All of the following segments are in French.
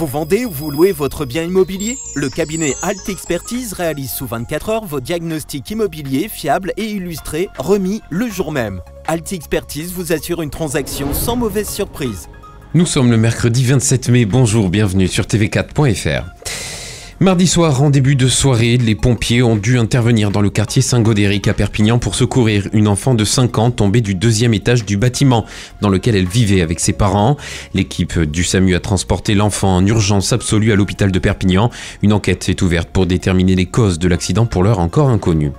Vous vendez ou vous louez votre bien immobilier? Le cabinet Alt Expertise réalise sous 24 heures vos diagnostics immobiliers fiables et illustrés, remis le jour même. Alt Expertise vous assure une transaction sans mauvaise surprise. Nous sommes le mercredi 27 mai, bonjour, bienvenue sur tv4.fr. Mardi soir, en début de soirée, les pompiers ont dû intervenir dans le quartier Saint-Gaudéric à Perpignan pour secourir une enfant de 5 ans tombée du 2e étage du bâtiment dans lequel elle vivait avec ses parents. L'équipe du SAMU a transporté l'enfant en urgence absolue à l'hôpital de Perpignan. Une enquête est ouverte pour déterminer les causes de l'accident, pour l'heure encore inconnues.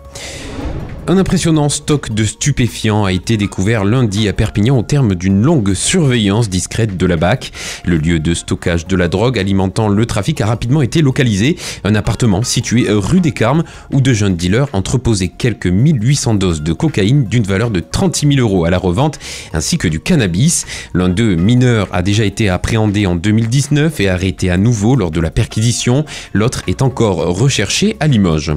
Un impressionnant stock de stupéfiants a été découvert lundi à Perpignan au terme d'une longue surveillance discrète de la BAC. Le lieu de stockage de la drogue alimentant le trafic a rapidement été localisé. Un appartement situé rue des Carmes où de jeunes dealers entreposaient quelques 1800 doses de cocaïne d'une valeur de 36 000 € à la revente ainsi que du cannabis. L'un d'eux, mineur, a déjà été appréhendé en 2019 et arrêté à nouveau lors de la perquisition. L'autre est encore recherché à Limoges.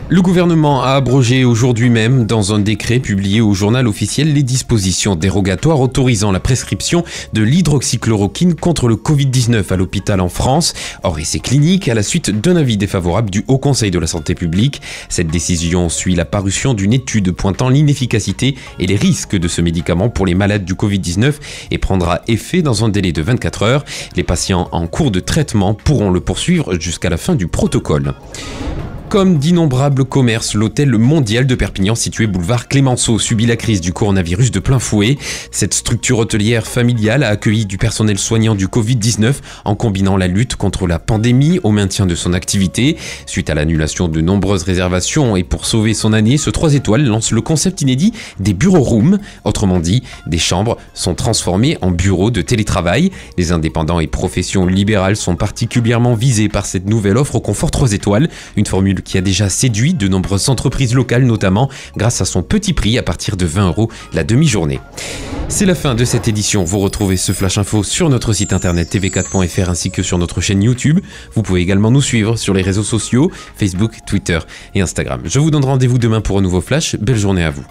Le gouvernement a abrogé aujourd'hui même, dans un décret publié au journal officiel, les dispositions dérogatoires autorisant la prescription de l'hydroxychloroquine contre le Covid-19 à l'hôpital en France, hors essai clinique, à la suite d'un avis défavorable du Haut Conseil de la Santé publique. Cette décision suit la parution d'une étude pointant l'inefficacité et les risques de ce médicament pour les malades du Covid-19 et prendra effet dans un délai de 24 heures. Les patients en cours de traitement pourront le poursuivre jusqu'à la fin du protocole. Comme d'innombrables commerces, l'hôtel Mondial de Perpignan, situé boulevard Clémenceau, subit la crise du coronavirus de plein fouet. Cette structure hôtelière familiale a accueilli du personnel soignant du Covid-19 en combinant la lutte contre la pandémie au maintien de son activité. Suite à l'annulation de nombreuses réservations et pour sauver son année, ce 3 étoiles lance le concept inédit des bureau rooms. Autrement dit, des chambres sont transformées en bureaux de télétravail. Les indépendants et professions libérales sont particulièrement visés par cette nouvelle offre au confort 3 étoiles, une formule qui a déjà séduit de nombreuses entreprises locales, notamment grâce à son petit prix à partir de 20 € la demi-journée. C'est la fin de cette édition. Vous retrouvez ce Flash Info sur notre site internet tv4.fr ainsi que sur notre chaîne YouTube. Vous pouvez également nous suivre sur les réseaux sociaux, Facebook, Twitter et Instagram. Je vous donne rendez-vous demain pour un nouveau Flash. Belle journée à vous.